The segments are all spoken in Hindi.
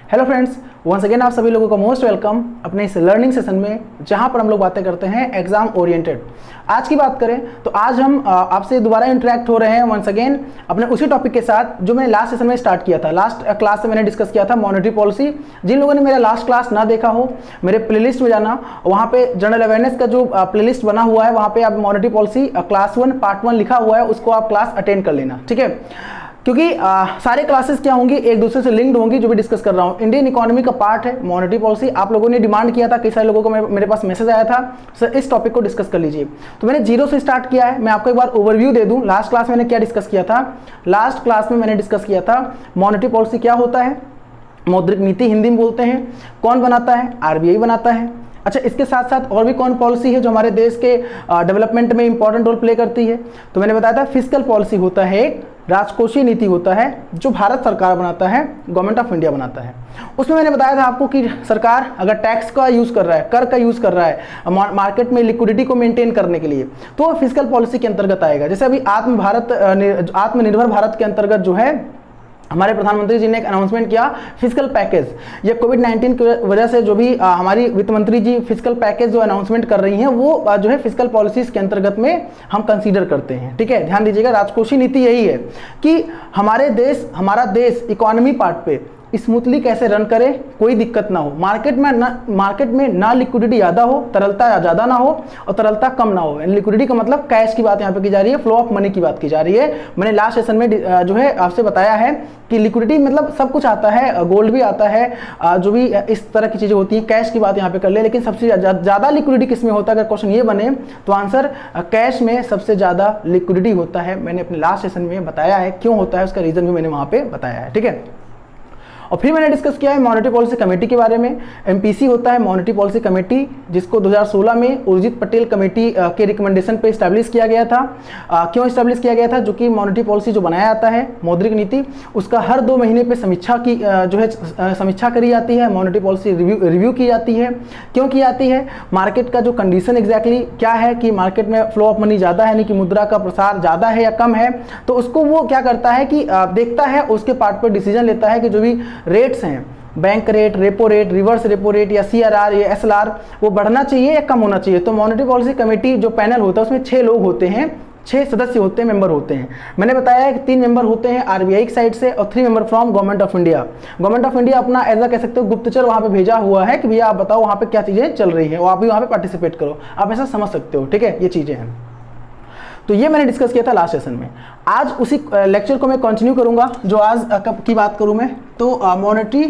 हेलो फ्रेंड्स, वंस अगेन आप सभी लोगों का मोस्ट वेलकम अपने इस लर्निंग सेशन में, जहां पर हम लोग बातें करते हैं एग्जाम ओरिएंटेड। आज की बात करें तो आज हम आपसे दोबारा इंटरेक्ट हो रहे हैं वंस अगेन अपने उसी टॉपिक के साथ जो मैंने लास्ट सेशन में स्टार्ट किया था। लास्ट क्लास से मैंने डिस्कस किया था मॉनेटरी पॉलिसी। जिन लोगों ने मेरा लास्ट क्लास ना देखा हो, मेरे प्लेलिस्ट में जाना, वहाँ पे जनरल अवेयरनेस का जो प्लेलिस्ट बना हुआ है वहाँ पे आप मॉनेटरी पॉलिसी क्लास 1 पार्ट 1 लिखा हुआ है, उसको आप क्लास अटेंड कर लेना, ठीक है। क्योंकि सारे क्लासेस क्या होंगी, एक दूसरे से लिंक्ड होंगी। जो भी डिस्कस कर रहा हूँ इंडियन इकोनॉमी का पार्ट है मॉनेटरी पॉलिसी। आप लोगों ने डिमांड किया था, कई सारे लोगों को मेरे पास मैसेज आया था, सर इस टॉपिक को डिस्कस कर लीजिए। तो मैंने जीरो से स्टार्ट किया है। मैं आपको एक बार ओवरव्यू दे दूं, लास्ट क्लास में मैंने क्या डिस्कस किया था। लास्ट क्लास में मैंने डिस्कस किया था मॉनेटरी पॉलिसी क्या होता है, मौद्रिक नीति हिंदी में बोलते हैं, कौन बनाता है, आरबीआई बनाता है। अच्छा, इसके साथ साथ और भी कौन पॉलिसी है जो हमारे देश के डेवलपमेंट में इंपॉर्टेंट रोल प्ले करती है। तो मैंने बताया था फिस्कल पॉलिसी होता है, एक राजकोषीय नीति होता है जो भारत सरकार बनाता है, गवर्नमेंट ऑफ इंडिया बनाता है। उसमें मैंने बताया था आपको कि सरकार अगर टैक्स का यूज़ कर रहा है, कर का यूज़ कर रहा है मार्केट में लिक्विडिटी को मेंटेन करने के लिए, तो वो फिस्कल पॉलिसी के अंतर्गत आएगा। जैसे अभी आत्मनिर्भर भारत के अंतर्गत जो है हमारे प्रधानमंत्री जी ने एक अनाउंसमेंट किया फिस्कल पैकेज। ये कोविड-19 की वजह से जो भी हमारी वित्त मंत्री जी फिस्कल पैकेज जो अनाउंसमेंट कर रही हैं, वो जो है फिस्कल पॉलिसीज के अंतर्गत में हम कंसीडर करते हैं, ठीक है। ध्यान दीजिएगा, राजकोषीय नीति यही है कि हमारा देश इकोनॉमी पार्ट पे स्मूथली कैसे रन करे, कोई दिक्कत ना हो, मार्केट में ना लिक्विडिटी ज़्यादा हो, तरलता ज़्यादा ना हो और तरलता कम ना हो। लिक्विडिटी का मतलब कैश की बात यहाँ पे की जा रही है, फ्लो ऑफ मनी की बात की जा रही है। मैंने लास्ट सेशन में जो है आपसे बताया है कि लिक्विडिटी मतलब सब कुछ आता है, गोल्ड भी आता है, जो भी इस तरह की चीज़ें होती हैं। कैश की बात यहाँ पे कर ले, लेकिन सबसे ज़्यादा लिक्विडिटी किस में होता है, अगर क्वेश्चन ये बने तो आंसर कैश में सबसे ज़्यादा लिक्विडिटी होता है। मैंने अपने लास्ट सेशन में बताया है क्यों होता है, उसका रीज़न भी मैंने वहाँ पे बताया है, ठीक है। और फिर मैंने डिस्कस किया है मॉनेटरी पॉलिसी कमेटी के बारे में। एमपीसी होता है मॉनेटरी पॉलिसी कमेटी, जिसको 2016 में उर्जित पटेल कमेटी के रिकमेंडेशन पे इस्टेब्लिश किया गया था। क्यों इस्टेब्लिश किया गया था, जो कि मॉनेटरी पॉलिसी जो बनाया जाता है मौद्रिक नीति, उसका हर 2 महीने पे समीक्षा की जो है समीक्षा करी जाती है, मॉनेटरी पॉलिसी रिव्यू की जाती है। क्यों की जाती है, मार्केट का जो कंडीशन एग्जैक्टली क्या है कि मार्केट में फ्लो ऑफ मनी ज़्यादा है, यानी कि मुद्रा का प्रसार ज़्यादा है या कम है, तो उसको वो क्या करता है कि देखता है, उसके पार्ट पर डिसीजन लेता है कि जो भी रेट्स हैं, bank rate, repo rate, reverse repo rate या सीआरआर या एसएलआर, वो बढ़ना चाहिए या कम होना चाहिए। तो मॉनेटरी पॉलिसी कमेटी जो पैनल होता है उसमें 6 लोग होते हैं, 6 सदस्य होते हैं, मेंबर होते हैं। मैंने बताया है कि 3 मेंबर होते हैं आरबीआई की साइड से और 3 member from government of India. Government of India अपना ऐसा कह सकते हो गुप्तचर वहाँ पे भेजा हुआ है कि भैया आप बताओ वहाँ पे क्या चीज़ें चल रही है, वो आप भी वहाँ पे पार्टिसिपेट करो, आप ऐसा समझ सकते हो, ठीक है। ये चीज़ें हैं, तो ये मैंने डिस्कस किया था लास्ट सेशन में। आज उसी लेक्चर को मैं कंटिन्यू करूंगा। जो आज कब की बात करूं मैं, तो मॉनेटरी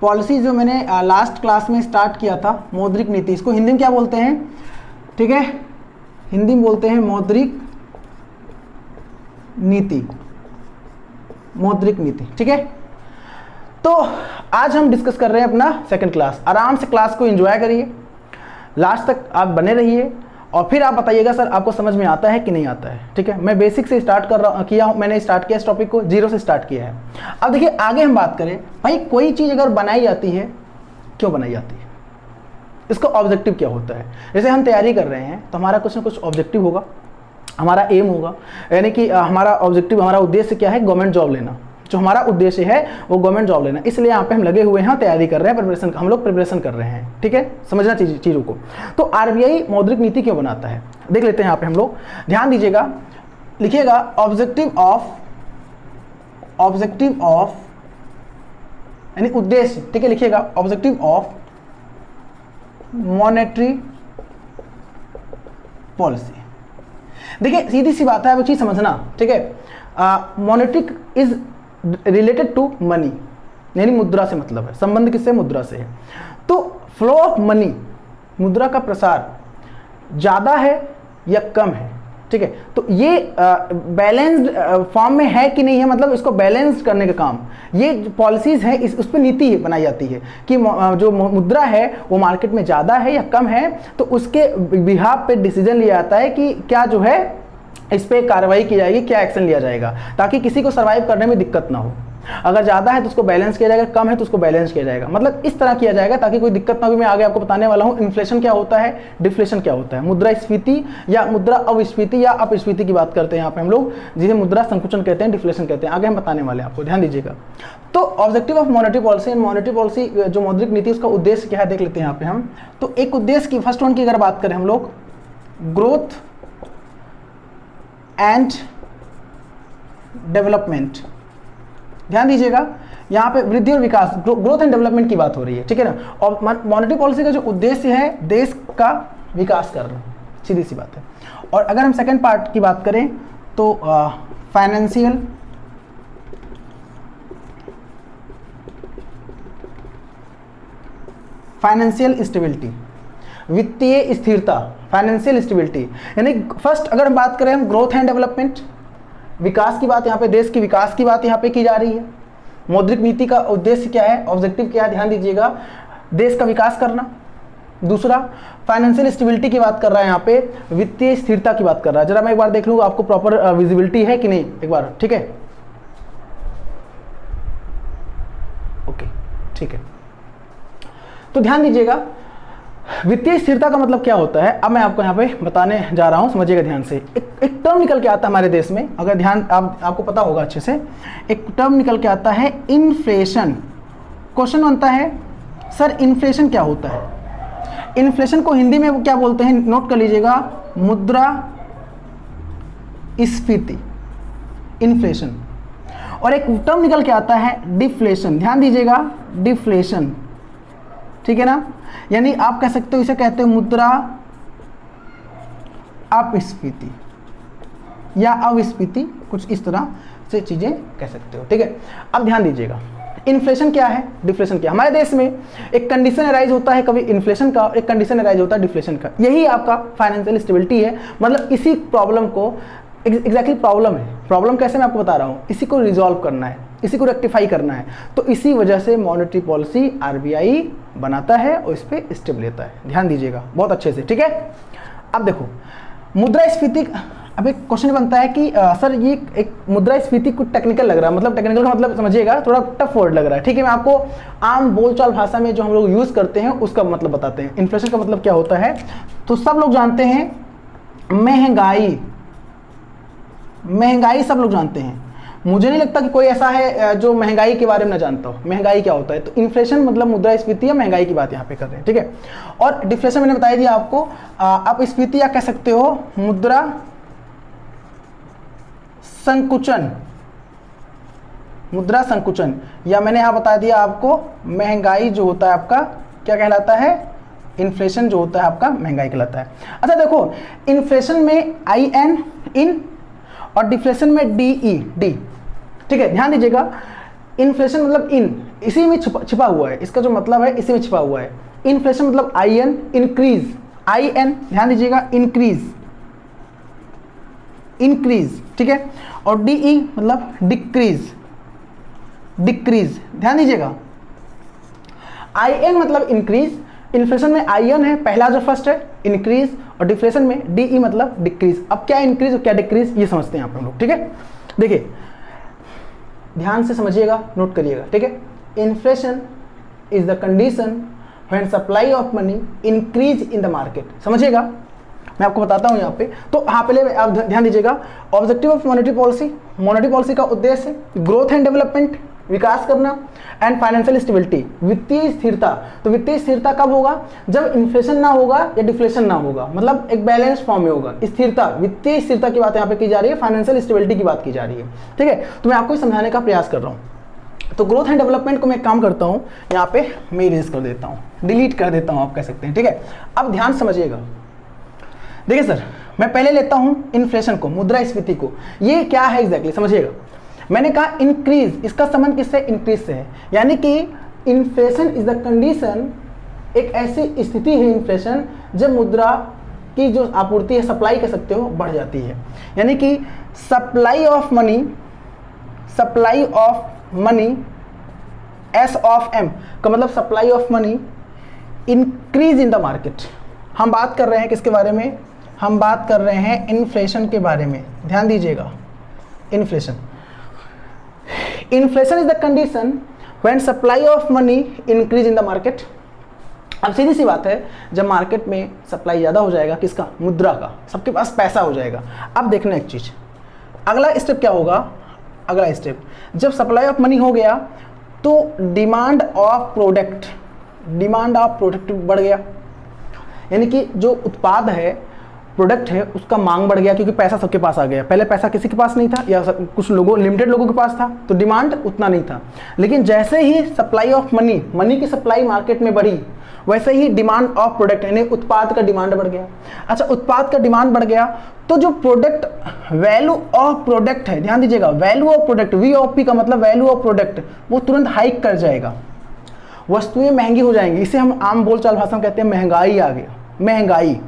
पॉलिसी जो मैंने लास्ट क्लास में स्टार्ट किया था, मौद्रिक नीति, इसको हिंदी में क्या बोलते हैं, ठीक है, हिंदी में बोलते हैं मौद्रिक नीति, मौद्रिक नीति, ठीक है। तो आज हम डिस्कस कर रहे हैं अपना सेकंड क्लास। आराम से क्लास को एंजॉय करिए, लास्ट तक आप बने रहिए और फिर आप बताइएगा सर आपको समझ में आता है कि नहीं आता है, ठीक है। मैं बेसिक से स्टार्ट मैंने स्टार्ट किया इस टॉपिक को, जीरो से स्टार्ट किया है। अब देखिए आगे हम बात करें, भाई कोई चीज़ अगर बनाई जाती है, क्यों बनाई जाती है, इसका ऑब्जेक्टिव क्या होता है। जैसे हम तैयारी कर रहे हैं तो हमारा कुछ ना कुछ ऑब्जेक्टिव होगा, हमारा एम होगा, यानी कि हमारा ऑब्जेक्टिव, हमारा उद्देश्य क्या है, गवर्नमेंट जॉब लेना। जो हमारा उद्देश्य है वो गवर्नमेंट जॉब लेना, इसलिए यहाँ पे हम लगे हुए हैं, तैयारी कर रहे हैं, हम लोग प्रिपरेशन कर रहे हैं, ठीक है। समझना चीज़ों को। तो आरबीआई मौद्रिक नीति क्यों बनाता है, देख लेते हैं यहाँ पे हम लोग। ध्यान दीजिएगा, लिखिएगा ऑब्जेक्टिव ऑफ यानी उद्देश्य, ठीक है, लिखिएगा ऑब्जेक्टिव ऑफ मॉनेटरी पॉलिसी। देखिए सीधी सी बात है, अब एक चीज समझना, ठीक है। Monetary is related to money, यानी मुद्रा से मतलब है, संबंध किससे, मुद्रा से है। तो फ्लो ऑफ मनी, मुद्रा का प्रसार ज़्यादा है या कम है, ठीक है। तो ये बैलेंस्ड फॉर्म में है कि नहीं है, मतलब इसको बैलेंस करने का काम ये पॉलिसीज है, उस पर नीति बनाई जाती है कि जो मुद्रा है वो मार्केट में ज़्यादा है या कम है, तो उसके बिहाफ पे डिसीजन लिया जाता है कि क्या जो है इस पर कार्रवाई की जाएगी, क्या एक्शन लिया जाएगा, ताकि किसी को सर्वाइव करने में दिक्कत ना हो, अगर ज़्यादा है तो उसको बैलेंस किया जाएगा, कम है तो उसको बैलेंस किया जाएगा। मतलब इस तरह किया जाएगा ताकि कोई दिक्कत ना हो। मैं आगे आपको बताने वाला हूँ इन्फ्लेशन क्या होता है, डिफ्लेशन क्या होता है, मुद्रास्फीति या मुद्रा अविस्फीति या अपस्फीति की बात करते हैं यहाँ पे हम लोग, जिसे मुद्रा संकुचन कहते हैं, डिफ्लेशन कहते हैं। आगे हम बताने वाले हैं आपको, ध्यान दीजिएगा। तो objective of monetary policy, monetary policy जो मौद्रिक नीति उसका उद्देश्य क्या है देख लेते हैं यहाँ पे हम। तो एक उद्देश्य की फर्स्ट वन की अगर बात करें हम लोग, ग्रोथ एंड डेवलपमेंट, ध्यान दीजिएगा यहाँ पे वृद्धि और विकास, ग्रोथ एंड डेवलपमेंट की बात हो रही है, ठीक है ना। और मॉनेटरी पॉलिसी का जो उद्देश्य है देश का विकास करना, सीधी सी बात है। और अगर हम सेकंड पार्ट की बात करें तो फाइनेंशियल स्टेबिलिटी, वित्तीय स्थिरता, फाइनेंशियल स्टेबिलिटी। यानी फर्स्ट अगर हम बात करें हम ग्रोथ एंड डेवलपमेंट, विकास की बात यहाँ पे, देश के विकास की बात यहाँ पे की जा रही है। मौद्रिक नीति का उद्देश्य क्या है, ऑब्जेक्टिव क्या है, ध्यान दीजिएगा, देश का विकास करना। दूसरा फाइनेंशियल स्टेबिलिटी की बात कर रहा है यहाँ पे, वित्तीय स्थिरता की बात कर रहा है। जरा मैं एक बार देख लूँगा आपको प्रॉपर विजिबिलिटी है कि नहीं, एक बार, ठीक है, ओके, ठीक है। तो ध्यान दीजिएगा वित्तीय स्थिरता का मतलब क्या होता है, अब मैं आपको यहाँ पे बताने जा रहा हूँ, समझिएगा ध्यान से। एक टर्म निकल के आता है हमारे देश में, अगर ध्यान आपको पता होगा अच्छे से, एक टर्म निकल के आता है इन्फ्लेशन। क्वेश्चन बनता है सर इन्फ्लेशन क्या होता है। इन्फ्लेशन को हिंदी में वो क्या बोलते हैं, नोट कर लीजिएगा, मुद्रा स्फीति, इन्फ्लेशन। और एक टर्म निकल के आता है डिफ्लेशन, ध्यान दीजिएगा, डिफ्लेशन, ठीक है ना। यानी आप कह सकते हो, इसे कहते हो मुद्रा अपस्फीति या अविस्फीति, कुछ इस तरह से चीजें कह सकते हो, ठीक है। अब ध्यान दीजिएगा इन्फ्लेशन क्या है, डिफ्लेशन क्या है। हमारे देश में एक कंडीशन अराइज होता है कभी इन्फ्लेशन का, और एक कंडीशन अराइज होता है डिफ्लेशन का। यही आपका फाइनेंशियल स्टेबिलिटी है। मतलब इसी प्रॉब्लम को एग्जैक्टली प्रॉब्लम है, प्रॉब्लम कैसे मैं आपको बता रहा हूँ, इसी को रिजॉल्व करना है, इसी को रेक्टिफाई करना है। तो इसी वजह से मॉनेटरी पॉलिसी आरबीआई बनाता है और इस पर स्टेप लेता है। ध्यान दीजिएगा बहुत अच्छे से, ठीक है। अब देखो मुद्रास्फीति, अब एक क्वेश्चन बनता है कि सर ये एक मुद्रास्फीति कुछ टेक्निकल लग रहा है, मतलब टेक्निकल का मतलब समझिएगा, थोड़ा टफ वर्ड लग रहा है, ठीक है। मैं आपको आम बोलचाल भाषा में जो हम लोग यूज करते हैं उसका मतलब बताते हैं। इन्फ्लेशन का मतलब क्या होता है, तो सब लोग जानते हैं महंगाई, महंगाई सब लोग जानते हैं। मुझे नहीं लगता कि कोई ऐसा है जो महंगाई के बारे में ना जानता हो महंगाई क्या होता है। तो इन्फ्लेशन मतलब मुद्रास्फीति या महंगाई की बात यहाँ पे कर रहे हैं, ठीक है। और डिफ्लेशन मैंने बताया दिया आपको, अपस्फीति या कह सकते हो मुद्रा संकुचन, मुद्रा संकुचन, या मैंने यहाँ बता दिया आपको महंगाई जो होता है आपका क्या कहलाता है, इन्फ्लेशन जो होता है आपका महंगाई कहलाता है। अच्छा देखो इन्फ्लेशन में IN इन और डिफ्लेशन में DE डी, ठीक है। ध्यान दीजिएगा इन्फ्लेशन मतलब इन, इसी में छिपा हुआ है, इसका जो मतलब है इसी में छिपा हुआ है। इन्फ्लेशन मतलब IN इंक्रीज, IN ध्यान दीजिएगा इंक्रीज, इंक्रीज, ठीक है। और DE मतलब डिक्रीज, डिक्रीज, ध्यान दीजिएगा। IN मतलब इंक्रीज, इन्फ्लेशन में IN है पहला जो फर्स्ट है इंक्रीज, और डिफ्लेशन में DE मतलब डिक्रीज। अब क्या इंक्रीज और क्या डिक्रीज ये समझते हैं आप हम लोग, ठीक है। देखिए ध्यान से समझिएगा, नोट करिएगा, ठीक है। Inflation is the condition when supply of money increase in the market, समझिएगा। मैं आपको बताता हूं यहाँ पे, तो यहाँ पहले आप ध्यान दीजिएगा objective of monetary policy, monetary policy का उद्देश्य ग्रोथ एंड डेवलपमेंट, विकास करना, एंड फाइनेंशियल स्टेबिलिटी, वित्तीय स्थिरता। तो वित्तीय स्थिरता कब होगा, जब इन्फ्लेशन ना होगा या डिफ्लेशन ना होगा, मतलब एक बैलेंस फॉर्म में होगा। स्थिरता, वित्तीय स्थिरता की बात यहाँ पे की जा रही है, फाइनेंशियल स्टेबिलिटी की बात की जा रही है, ठीक है। तो मैं आपको समझाने का प्रयास कर रहा हूँ। तो ग्रोथ एंड डेवलपमेंट को मैं एक काम करता हूँ, यहाँ पे मैं इरेज कर देता हूँ, डिलीट कर देता हूँ आप कह सकते हैं, ठीक है। अब ध्यान समझिएगा, देखिए सर मैं पहले लेता हूँ इन्फ्लेशन को, मुद्रास्फीति को, ये क्या है एग्जैक्टली समझिएगा। मैंने कहा इंक्रीज, इसका संबंध किससे, इंक्रीज से है। यानी कि इन्फ्लेशन इज द कंडीशन, एक ऐसी स्थिति है इन्फ्लेशन जब मुद्रा की जो आपूर्ति है, सप्लाई कह सकते हो, बढ़ जाती है। यानी कि supply of money, supply of money, S of M का मतलब supply of money increase in the market. हम बात कर रहे हैं किसके बारे में, हम बात कर रहे हैं इन्फ्लेशन के बारे में। ध्यान दीजिएगा inflation, inflation is the condition when supply of money increase in the market. अब सीधी सी बात है, जब मार्केट में सप्लाई ज़्यादा हो जाएगा, किसका? मुद्रा का, सबके पास पैसा हो जाएगा। अब देखना एक चीज़, अगला स्टेप क्या होगा? अगला स्टेप, जब सप्लाई ऑफ मनी हो गया तो डिमांड ऑफ प्रोडक्ट बढ़ गया, यानी कि जो उत्पाद है, प्रोडक्ट है, उसका मांग बढ़ गया, क्योंकि पैसा सबके पास आ गया। पहले पैसा किसी के पास नहीं था, या कुछ लोगों, लिमिटेड लोगों के पास था, तो डिमांड उतना नहीं था। लेकिन जैसे ही सप्लाई ऑफ मनी की सप्लाई मार्केट में बढ़ी, वैसे ही डिमांड ऑफ प्रोडक्ट यानी उत्पाद का डिमांड बढ़ गया। अच्छा, उत्पाद का डिमांड बढ़ गया तो जो प्रोडक्ट, वैल्यू ऑफ प्रोडक्ट है, ध्यान दीजिएगा, वैल्यू ऑफ प्रोडक्ट, VOP का मतलब वैल्यू ऑफ प्रोडक्ट, वो तुरंत हाइक कर जाएगा, वस्तुएं महंगी हो जाएंगी। इसे हम आम बोलचाल भाषा में कहते हैं महंगाई आ गया, महंगाई।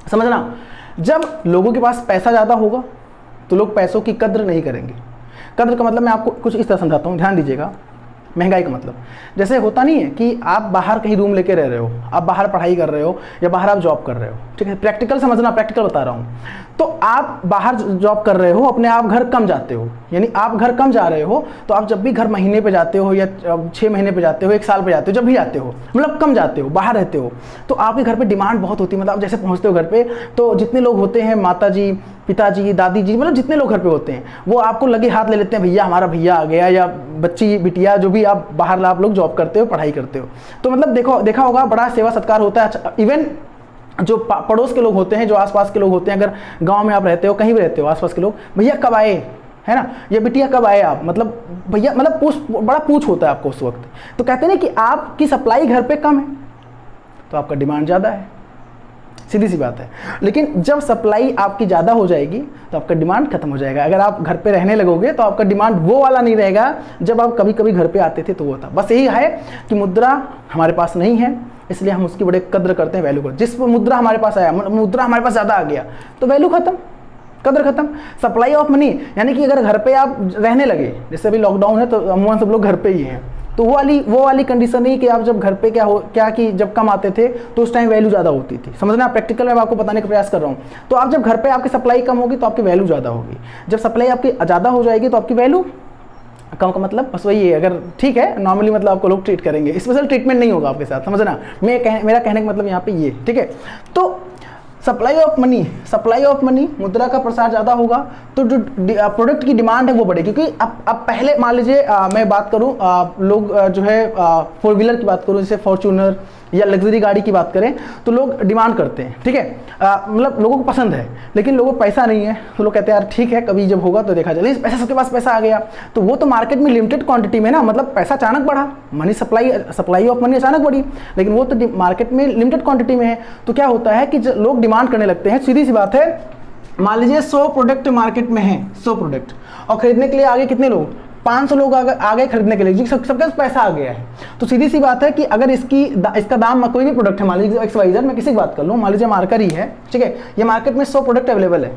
समझना, जब लोगों के पास पैसा ज़्यादा होगा तो लोग पैसों की कद्र नहीं करेंगे। कद्र का मतलब मैं आपको कुछ इस तरह समझाता हूँ, ध्यान दीजिएगा। महंगाई का मतलब जैसे होता नहीं है कि आप बाहर कहीं रूम लेके रह रहे हो, आप बाहर पढ़ाई कर रहे हो या बाहर आप जॉब कर रहे हो, ठीक है, प्रैक्टिकल समझना, प्रैक्टिकल बता रहा हूँ। तो आप बाहर जॉब कर रहे हो, अपने आप घर कम जाते हो, यानी आप घर कम जा रहे हो, तो आप जब भी घर महीने पे जाते हो या 6 महीने पे जाते हो, 1 साल पे जाते हो, जब भी जाते हो, मतलब कम जाते हो, बाहर रहते हो, तो आपके घर पे डिमांड बहुत होती है। मतलब जैसे पहुँचते हो घर पे, तो जितने लोग होते हैं, माता जी, पिताजी, दादी जी, मतलब जितने लोग घर पे होते हैं, वो आपको लगे हाथ ले लेते हैं, भैया हमारा भैया आ गया, या बच्ची बिटिया, जो भी आप बाहर आप लोग जॉब करते हो, पढ़ाई करते हो, तो मतलब देखा होगा, बड़ा सेवा सत्कार होता है। अच्छा, इवन जो पड़ोस के लोग होते हैं, जो आसपास के लोग होते हैं, अगर गांव में आप रहते हो, कहीं भी रहते हो, आसपास के लोग, भैया कब आए, है ना, ये बिटिया कब आए आप, मतलब भैया, मतलब बड़ा पूछ होता है आपको उस वक्त। तो कहते हैं कि आपकी सप्लाई घर पे कम है तो आपका डिमांड ज़्यादा है, सीधी सी बात है। लेकिन जब सप्लाई आपकी ज़्यादा हो जाएगी तो आपका डिमांड खत्म हो जाएगा। अगर आप घर पे रहने लगोगे तो आपका डिमांड वो वाला नहीं रहेगा जब आप कभी कभी घर पे आते थे तो वो था। बस यही है कि मुद्रा हमारे पास नहीं है, इसलिए हम उसकी बड़े कद्र करते हैं, वैल्यू करते हैं। जिस मुद्रा हमारे पास आया, मुद्रा हमारे पास ज़्यादा आ गया तो वैल्यू खत्म, कद्र खत्म। सप्लाई ऑफ मनी यानी कि अगर घर पे आप रहने लगे, जैसे अभी लॉकडाउन है तो अमूमन सब लोग घर पे ही हैं, तो वो वाली कंडीशन नहीं कि आप जब घर पे क्या कि जब कम आते थे तो उस टाइम वैल्यू ज़्यादा होती थी। समझना, प्रैक्टिकल में आपको बताने का प्रयास कर रहा हूँ। तो आप जब घर पे आपकी सप्लाई कम होगी तो आपकी वैल्यू ज़्यादा होगी, जब सप्लाई आपकी ज़्यादा हो जाएगी तो आपकी वैल्यू कम का मतलब बस वही है। अगर ठीक है, नॉर्मली मतलब आपको लोग ट्रीट करेंगे, स्पेशल ट्रीटमेंट नहीं होगा आपके साथ, समझना। मेरा कहने का मतलब यहाँ पे ये, ठीक है। तो सप्लाई ऑफ मनी, मुद्रा का प्रसार ज़्यादा होगा तो जो प्रोडक्ट की डिमांड है वो बढ़ेगी। क्योंकि अब पहले मान लीजिए मैं बात करूँ, लोग जो है 4 व्हीलर की बात करूँ, जैसे फॉर्च्यूनर या लग्जरी गाड़ी की बात करें तो लोग डिमांड करते हैं, ठीक है, मतलब लोगों को पसंद है, लेकिन लोगों को पैसा नहीं है तो लोग कहते हैं यार ठीक है कभी जब होगा तो देखा जाए। पैसा, सबके पास पैसा आ गया तो वो तो मार्केट में लिमिटेड क्वांटिटी में ना, मतलब पैसा अचानक बढ़ा, मनी सप्लाई ऑफ मनी अचानक बढ़ी, लेकिन वो तो मार्केट में लिमिटेड क्वांटिटी में है। तो क्या होता है कि लोग डिमांड करने लगते हैं। सीधी सी बात है, मान लीजिए 100 प्रोडक्ट मार्केट में है, 100 प्रोडक्ट, और खरीदने के लिए आगे कितने लोग, 500 लोग आ गए खरीदने के लिए, सबके पास पैसा आ गया है। तो सीधी सी बात है कि अगर इसका दाम, कोई भी प्रोडक्ट है, मान लीजिए XYZ, मैं किसी की बात कर लूँ, मान लीजिए मार्कर ही है, ठीक है, ये मार्केट में 100 प्रोडक्ट अवेलेबल है,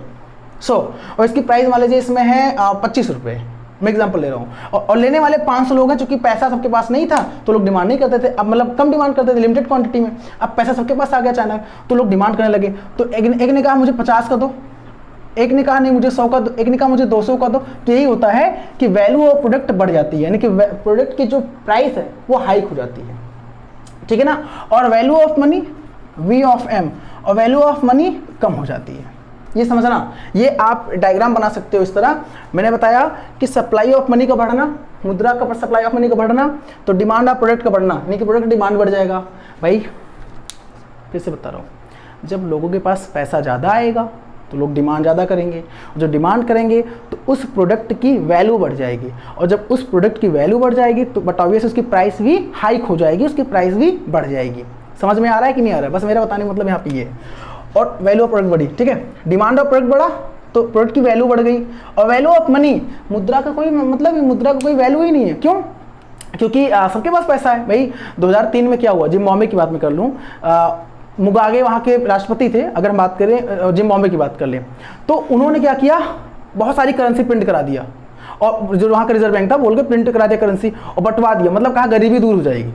100, और इसकी प्राइस मान लीजिए इसमें है 25 रुपये, मैं एग्जांपल ले रहा हूँ, और लेने वाले 500 लोग हैं। चूंकि पैसा सबके पास नहीं था तो लोग डिमांड नहीं करते थे, अब मतलब कम डिमांड करते थे, लिमिटेड क्वांटिटी में। अब पैसा सबके पास आ गया अचानक तो लोग डिमांड करने लगे। तो एक ने कहा मुझे 50 का दो, एक ने कहा नहीं मुझे 100 का दो, एक ने कहा मुझे 200 का दो। तो यही होता है कि वैल्यू ऑफ प्रोडक्ट बढ़ जाती है, यानी कि प्रोडक्ट की जो प्राइस है वो हाइक हो जाती है, ठीक है ना। और वैल्यू ऑफ मनी V(M) और वैल्यू ऑफ मनी कम हो जाती है। ये समझना, ये आप डायग्राम बना सकते हो इस तरह। मैंने बताया कि सप्लाई ऑफ मनी का बढ़ना, मुद्रा का सप्लाई ऑफ मनी का बढ़ना, तो डिमांड ऑफ प्रोडक्ट का बढ़ना, यानी कि प्रोडक्ट डिमांड बढ़ जाएगा। भाई फिर से बता रहा हूँ, जब लोगों के पास पैसा ज़्यादा आएगा तो लोग डिमांड ज़्यादा करेंगे, जो डिमांड करेंगे तो उस प्रोडक्ट की वैल्यू बढ़ जाएगी, और जब उस प्रोडक्ट की वैल्यू बढ़ जाएगी तो बट ऑब्वियस उसकी प्राइस भी हाइक हो जाएगी, उसकी प्राइस भी बढ़ जाएगी। समझ में आ रहा है कि नहीं आ रहा है? बस मेरा बताने का मतलब यहाँ पे ये है। और वैल्यू ऑफ प्रोडक्ट बढ़ी, ठीक है, डिमांड ऑफ प्रोडक्ट बढ़ा तो प्रोडक्ट की वैल्यू बढ़ गई। और वैल्यू ऑफ मनी, मुद्रा का कोई मतलब, मुद्रा का कोई वैल्यू ही नहीं है। क्यों? क्योंकि सबके पास पैसा है। भाई 2003 में क्या हुआ, जिम्बाब्वे की बात मैं कर लूँ, मुगाबे वहाँ के राष्ट्रपति थे, अगर हम बात करें जिम्बाब्वे की बात कर लें, तो उन्होंने क्या किया, बहुत सारी करेंसी प्रिंट करा दिया, और जो वहाँ का रिजर्व बैंक था बोल के प्रिंट करा दिया करेंसी और बंटवा दिया, मतलब कहा गरीबी दूर हो जाएगी।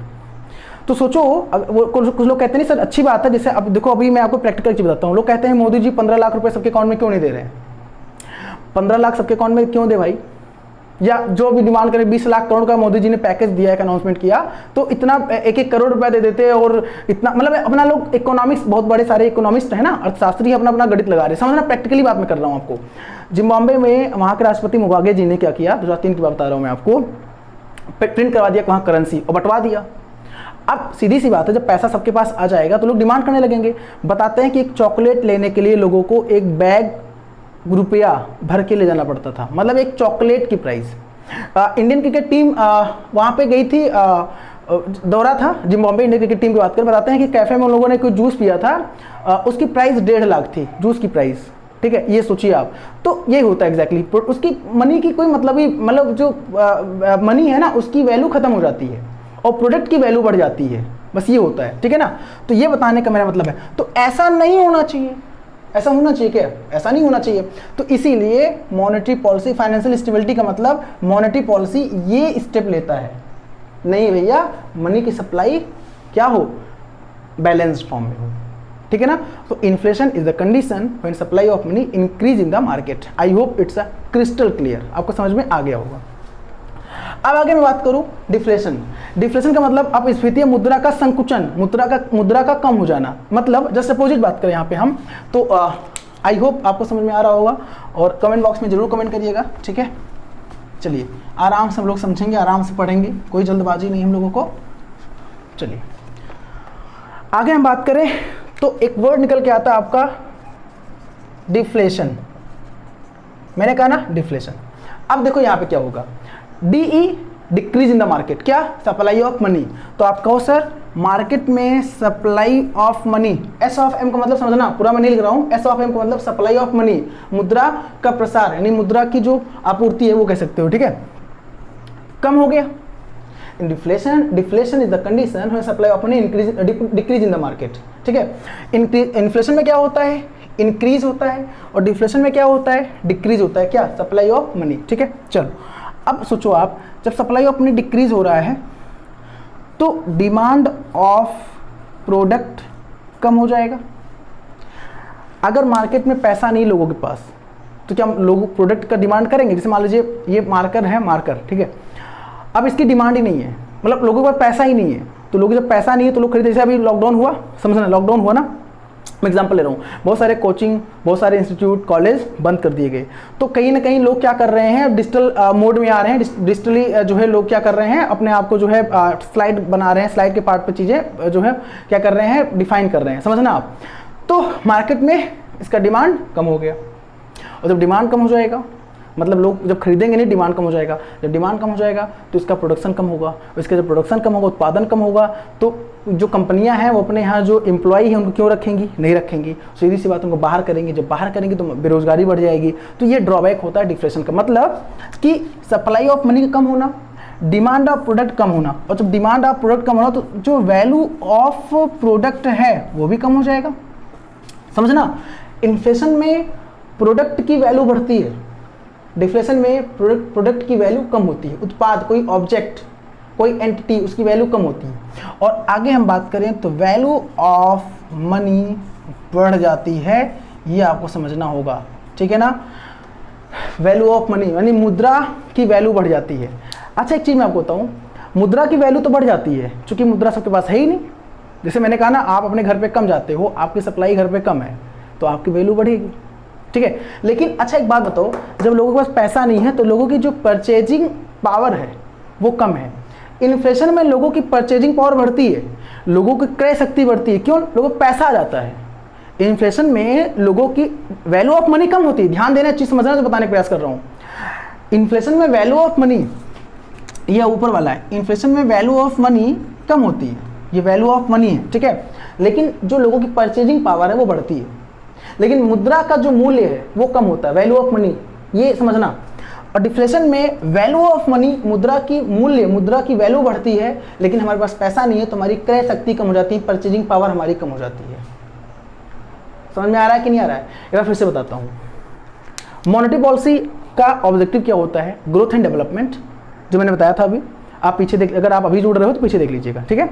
तो सोचो, कुछ लोग कहते नहीं सर अच्छी बात है, जैसे अब देखो, अभी मैं आपको प्रैक्टिकल चीज़ बताता हूँ। लोग कहते हैं मोदी जी 15 लाख रुपए सबके अकाउंट में क्यों नहीं दे रहे हैं? 15 लाख सबके अकाउंट में क्यों दे भाई? या जो भी डिमांड करें, 20 लाख करोड़ का मोदी जी ने पैकेज दिया है, अनाउंसमेंट किया, तो इतना 1-1 करोड़ रुपया दे देते और इतना, मतलब अपना लोग इकोनॉमिक्स, बहुत बड़े सारे इकोनॉमिस्ट है ना, अर्थशास्त्री अपना अपना गणित लगा रहे हैं, समझना प्रैक्टिकली बात मैं कर रहा हूँ आपको। जिम्बाब्वे में वहाँ के राष्ट्रपति मुगाबे जी ने क्या किया, 2003 की बात बता रहा हूँ मैं आपको, प्रिंट करवा दिया वहाँ करेंसी और बंटवा दिया। अब सीधी सी बात है, जब पैसा सबके पास आ जाएगा तो लोग डिमांड करने लगेंगे। बताते हैं कि एक चॉकलेट लेने के लिए लोगों को एक बैग रुपया भर के ले जाना पड़ता था, मतलब एक चॉकलेट की प्राइस। इंडियन क्रिकेट टीम वहाँ पे गई थी, दौरा था जिम्बाब्वे इंडियन क्रिकेट टीम की बात करें, बताते हैं कि कैफे में उन लोगों ने कोई जूस पिया था, उसकी प्राइस 1.5 लाख थी, जूस की प्राइस, ठीक है, ये सोचिए आप। तो ये होता है एग्जैक्टली, उसकी मनी की कोई मतलब ही, मतलब जो मनी है ना उसकी वैल्यू खत्म हो जाती है और प्रोडक्ट की वैल्यू बढ़ जाती है, बस ये होता है, ठीक है ना। तो ये बताने का मेरा मतलब है, तो ऐसा नहीं होना चाहिए। ऐसा होना चाहिए क्या? ऐसा नहीं होना चाहिए। तो इसीलिए मॉनेटरी पॉलिसी, फाइनेंशियल स्टेबिलिटी का मतलब मॉनेटरी पॉलिसी ये स्टेप लेता है, नहीं भैया मनी की सप्लाई क्या हो, बैलेंस्ड फॉर्म में हो, ठीक है ना। तो inflation is the condition when supply of money increase in the market. I hope it's a crystal clear, आपको समझ में आ गया होगा। अब आगे मैं बात करूं डिफ्लेशन। डिफ्लेशन का मतलब अब स्फीतीय मुद्रा का संकुचन, मुद्रा का कम हो जाना, मतलब जस्ट अपोजिट बात करें यहाँ पे हम, तो आई होप आपको समझ में आ रहा होगा और कमेंट बॉक्स में जरूर कमेंट करिएगा, ठीक है। चलिए आराम से हम लोग समझेंगे, आराम से पढ़ेंगे, कोई जल्दबाजी नहीं हम लोगों को। चलिए आगे हम बात करें तो एक वर्ड निकल के आता है आपका डिफ्लेशन। मैंने कहा ना डिफ्लेशन। अब देखो यहाँ पे क्या होगा, DE decrease in the market, क्या, सप्लाई ऑफ मनी। तो आप कहो सर मार्केट में supply of money, S of M का मतलब समझना, पूरा मैं नहीं लिख रहा हूँ, S ऑफ M का मतलब सप्लाई ऑफ मनी, मुद्रा का प्रसार, यानी मुद्रा की जो आपूर्ति है वो कह सकते हो, ठीक है, कम हो गया। In deflation is the condition when supply of money decrease in the market, ठीक है। इन्फ्लेशन में क्या होता है, इंक्रीज होता है, और डिफ्लेशन में क्या होता है, डिक्रीज होता है, क्या, सप्लाई ऑफ मनी, ठीक है। चलो अब सोचो आप, जब सप्लाई ऑफ मनी डिक्रीज हो रहा है तो डिमांड ऑफ प्रोडक्ट कम हो जाएगा। अगर मार्केट में पैसा नहीं लोगों के पास तो क्या लोग प्रोडक्ट का डिमांड करेंगे। जैसे मान लीजिए ये मार्कर है, मार्कर, ठीक है, अब इसकी डिमांड ही नहीं है, मतलब लोगों के पास पैसा ही नहीं है, तो लोग जब पैसा नहीं है तो लोग खरीदे। जैसे अभी लॉकडाउन हुआ, समझना, लॉकडाउन हुआ ना, मैं एग्जांपल ले रहा हूँ, बहुत सारे कोचिंग, बहुत सारे इंस्टीट्यूट, कॉलेज बंद कर दिए गए, तो कहीं ना कहीं लोग क्या कर रहे हैं, डिजिटल मोड में आ रहे हैं, डिजिटली जो है लोग क्या कर रहे हैं, अपने आप को जो है स्लाइड बना रहे हैं, स्लाइड के पार्ट पे चीज़ें जो है क्या कर रहे हैं, डिफाइन कर रहे हैं, समझना आप। तो मार्केट में इसका डिमांड कम हो गया, और जब डिमांड कम हो जाएगा मतलब लोग जब खरीदेंगे नहीं, डिमांड कम हो जाएगा, जब डिमांड कम हो जाएगा तो इसका प्रोडक्शन कम होगा, इसका जब प्रोडक्शन कम होगा, उत्पादन कम होगा, तो जो कंपनियां हैं वो अपने यहाँ जो एम्प्लॉय हैं उनको क्यों रखेंगी, नहीं रखेंगी, सीधी सी बात, उनको बाहर करेंगी, जब बाहर करेंगी तो बेरोजगारी बढ़ जाएगी। तो ये ड्रॉबैक होता है डिफ्लेशन का, मतलब कि सप्लाई ऑफ मनी का कम होना, डिमांड ऑफ प्रोडक्ट कम होना, और जब डिमांड ऑफ प्रोडक्ट कम होना तो जो वैल्यू ऑफ प्रोडक्ट है वो भी कम हो जाएगा, समझना। इन्फ्लेशन में प्रोडक्ट की वैल्यू बढ़ती है, डिफ्लेशन में प्रोडक्ट की वैल्यू कम होती है, उत्पाद, कोई ऑब्जेक्ट, कोई एंटिटी, उसकी वैल्यू कम होती है। और आगे हम बात करें तो वैल्यू ऑफ मनी बढ़ जाती है, ये आपको समझना होगा, ठीक है ना। वैल्यू ऑफ मनी यानी मुद्रा की वैल्यू बढ़ जाती है। अच्छा एक चीज़ मैं आपको बताऊँ, मुद्रा की वैल्यू तो बढ़ जाती है क्योंकि मुद्रा सबके पास है ही नहीं। जैसे मैंने कहा ना, आप अपने घर पे कम जाते हो, आपकी सप्लाई घर पे कम है तो आपकी वैल्यू बढ़ेगी, ठीक है। लेकिन अच्छा एक बात बताओ, जब लोगों के पास पैसा नहीं है तो लोगों की जो परचेजिंग पावर है वो कम है। इन्फ्लेशन में लोगों की परचेजिंग पावर बढ़ती है, लोगों की क्रय शक्ति बढ़ती है, क्यों, लोगों को पैसा आ जाता है। इन्फ्लेशन में लोगों की वैल्यू ऑफ मनी कम होती है, ध्यान देना, चीज़ समझना, जो बताने का प्रयास कर रहा हूँ। इन्फ्लेशन में वैल्यू ऑफ मनी, यह ऊपर वाला है, इन्फ्लेशन में वैल्यू ऑफ मनी कम होती है, ये वैल्यू ऑफ मनी है, ठीक है। लेकिन जो लोगों की परचेजिंग पावर है वो बढ़ती है, लेकिन मुद्रा का जो मूल्य है वो कम होता है, वैल्यू ऑफ मनी, ये समझना। और डिफ्लेशन में वैल्यू ऑफ मनी, मुद्रा की मूल्य, मुद्रा की वैल्यू बढ़ती है, लेकिन हमारे पास पैसा नहीं है तो हमारी क्रय शक्ति कम हो जाती है, परचेजिंग पावर हमारी कम हो जाती है। समझ में आ रहा है कि नहीं आ रहा है? एक बार फिर से बताता हूँ। मॉनेटरी पॉलिसी का ऑब्जेक्टिव क्या होता है, ग्रोथ एंड डेवलपमेंट, जो मैंने बताया था अभी। आप पीछे देख, अगर आप अभी जुड़ रहे हो तो पीछे देख लीजिएगा, ठीक है।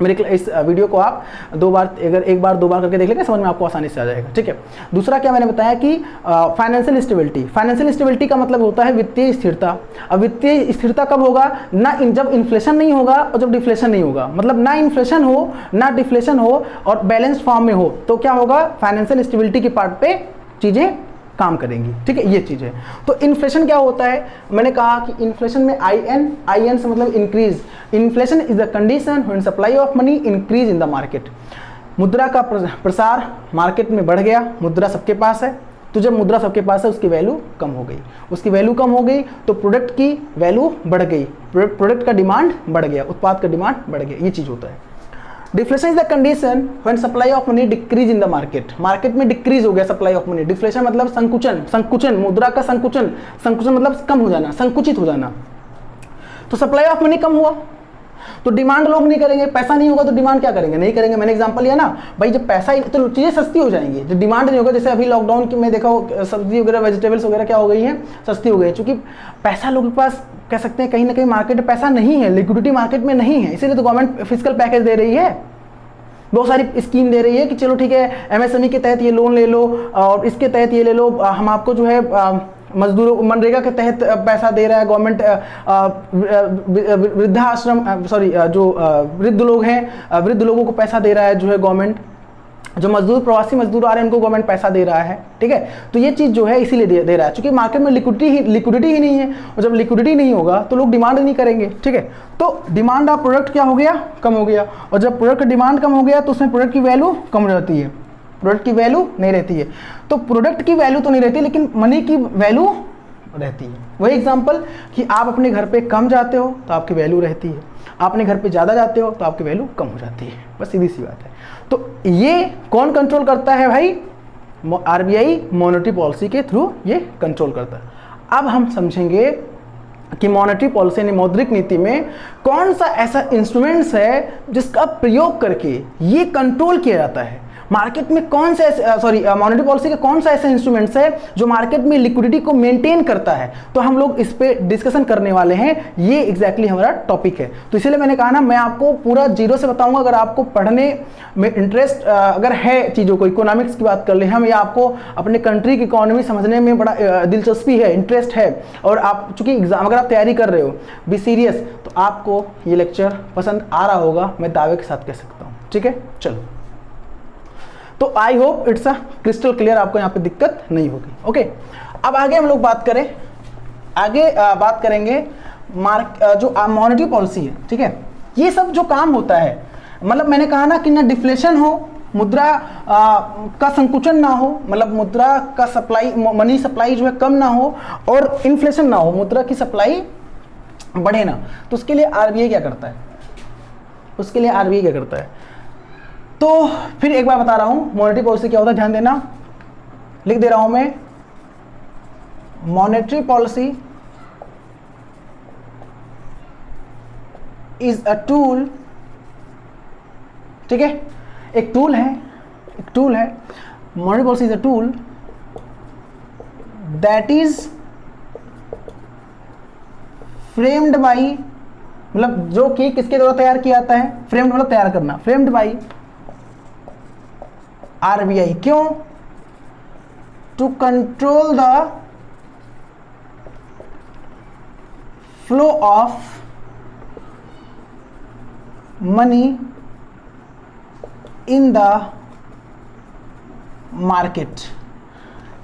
मेरे इस वीडियो को आप दो बार, अगर एक बार दो बार करके देख लेंगे समझ में आपको आसानी से आ जाएगा, ठीक है। दूसरा क्या मैंने बताया कि फाइनेंशियल स्टेबिलिटी। फाइनेंशियल स्टेबिलिटी का मतलब होता है वित्तीय स्थिरता। अब वित्तीय स्थिरता कब होगा? जब इन्फ्लेशन नहीं होगा और जब डिफ्लेशन नहीं होगा, मतलब ना इन्फ्लेशन हो ना डिफ्लेशन हो और बैलेंस फॉर्म में हो, तो क्या होगा? फाइनेंशियल स्टेबिलिटी के पार्ट पे चीज़ें काम करेंगी, ठीक है। ये चीज़ है। तो इन्फ्लेशन क्या होता है? मैंने कहा कि इन्फ्लेशन में आई एन से मतलब increase. Inflation is the condition when supply of money increase in the market. मुद्रा का प्रसार मार्केट में बढ़ गया, मुद्रा सबके पास है, तो जब मुद्रा सबके पास है उसकी वैल्यू कम हो गई, उसकी वैल्यू कम हो गई तो प्रोडक्ट की वैल्यू बढ़ गई, प्रोडक्ट का डिमांड बढ़ गया, उत्पाद का डिमांड बढ़ गया, ये चीज़ होता है। Deflation is the condition when supply of money decrease in the market. Market में डिक्रीज हो गया सप्लाई ऑफ मनी। डिफ्लेशन मतलब संकुचन, मुद्रा का संकुचन मतलब कम हो जाना, संकुचित हो जाना। तो सप्लाई ऑफ मनी कम हुआ तो डिमांड लोग नहीं करेंगे, पैसा नहीं होगा तो डिमांड क्या करेंगे? नहीं करेंगे। मैंने एग्जांपल लिया ना भाई, जब पैसा तो चीज़ें सस्ती हो जाएंगी, जब डिमांड नहीं होगा। जैसे अभी लॉकडाउन की मैं देखा हो, सब्जी वगैरह वेजिटेबल्स वगैरह क्या हो गई हैं? सस्ती हो गई, क्योंकि पैसा लोगों के पास कह सकते हैं कहीं ना कहीं मार्केट में पैसा नहीं है, लिक्विडिटी मार्केट में नहीं है, इसीलिए तो गवर्नमेंट फिस्कल पैकेज दे रही है, बहुत सारी स्कीम दे रही है कि चलो ठीक है एमएसएमई के तहत ये लोन ले लो और इसके तहत ये ले लो, हम आपको जो है मजदूरों मनरेगा के तहत पैसा दे रहा है गवर्नमेंट, वृद्धाश्रम जो वृद्ध लोग हैं, वृद्ध लोगों को पैसा दे रहा है जो है गवर्नमेंट, जो मजदूर प्रवासी मजदूर आ रहे हैं उनको गवर्नमेंट पैसा दे रहा है, ठीक है। तो ये चीज़ जो है इसीलिए दे रहा है, क्योंकि मार्केट में लिक्विडिटी ही नहीं है, और जब लिक्विडिटी नहीं होगा तो लोग डिमांड नहीं करेंगे, ठीक है। तो डिमांड ऑफ प्रोडक्ट क्या हो गया? कम हो गया, और जब प्रोडक्ट का डिमांड कम हो गया तो उसमें प्रोडक्ट की वैल्यू कम रहती है, प्रोडक्ट की वैल्यू नहीं रहती है। तो प्रोडक्ट की वैल्यू तो नहीं रहती लेकिन मनी की वैल्यू रहती है। वही एग्जांपल कि आप अपने घर पे कम जाते हो तो आपकी वैल्यू रहती है, आप अपने घर पे ज़्यादा जाते हो तो आपकी वैल्यू कम हो जाती है, बस सीधी सी बात है। तो ये कौन कंट्रोल करता है भाई? आरबीआई मॉनेटरी पॉलिसी के थ्रू ये कंट्रोल करता है। अब हम समझेंगे कि मॉनेटरी पॉलिसी यानी मौद्रिक नीति में कौन सा ऐसा इंस्ट्रूमेंट्स है जिसका प्रयोग करके ये कंट्रोल किया जाता है। मार्केट में कौन से मॉनेटरी पॉलिसी के कौन सा ऐसा इंस्ट्रूमेंट्स है जो मार्केट में लिक्विडिटी को मेंटेन करता है, तो हम लोग इस पे डिस्कशन करने वाले हैं। ये एग्जैक्टली हमारा टॉपिक है। तो इसलिए मैंने कहा ना, मैं आपको पूरा जीरो से बताऊंगा। अगर आपको पढ़ने में इंटरेस्ट अगर है, चीज़ों को इकोनॉमिक्स की बात कर ले हम, या आपको अपने कंट्री की इकोनॉमी समझने में बड़ा दिलचस्पी है, इंटरेस्ट है, और आप चूंकि एग्जाम अगर आप तैयारी कर रहे हो, बी सीरियस, तो आपको ये लेक्चर पसंद आ रहा होगा, मैं दावे के साथ कह सकता हूँ, ठीक है। चलो, तो आई hope it's a crystal clear, आपको यहाँ पे दिक्कत नहीं होगी। ओके, अब आगे हम लोग बात करें, बात करेंगे जो मॉनेटरी पॉलिसी है, ठीक है। ये सब जो काम होता है, मतलब मैंने कहा ना कि ना डिफ्लेशन हो, मुद्रा का संकुचन ना हो, मतलब मुद्रा का सप्लाई, मनी सप्लाई जो है कम ना हो, और इन्फ्लेशन ना हो, मुद्रा की सप्लाई बढ़े ना, तो उसके लिए आरबीआई क्या करता है? तो फिर एक बार बता रहा हूं मॉनेटरी पॉलिसी क्या होता है, ध्यान देना, लिख दे रहा हूं मैं। Monetary policy is a tool, ठीक है, एक टूल है। Monetary policy is a tool that is framed by, मतलब जो कि किसके द्वारा तैयार किया जाता है? फ्रेम्ड मतलब तैयार करना, फ्रेम्ड बाई आरबीआई। क्यों? To control the flow of money in the market.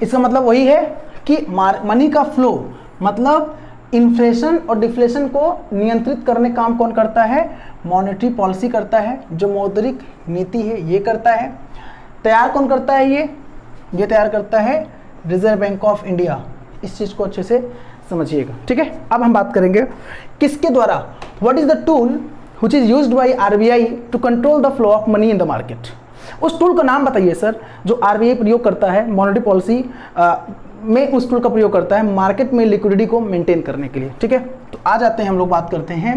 इसका मतलब वही है कि मनी का फ्लो, मतलब इन्फ्लेशन और डिफ्लेशन को नियंत्रित करने काम कौन करता है? मॉनेटरी पॉलिसी करता है। जो मौद्रिक नीति है ये करता है। तैयार कौन करता है? ये तैयार करता है रिजर्व बैंक ऑफ इंडिया। इस चीज को अच्छे से समझिएगा, ठीक है। अब हम बात करेंगे किसके द्वारा, what is the tool which is used by RBI to control the flow of money in the market. उस टूल का नाम बताइए सर, जो आरबीआई प्रयोग करता है मॉनेटरी पॉलिसी में, उस टूल का प्रयोग करता है मार्केट में लिक्विडिटी को मेंटेन करने के लिए, ठीक है। तो आ जाते हैं हम लोग, बात करते हैं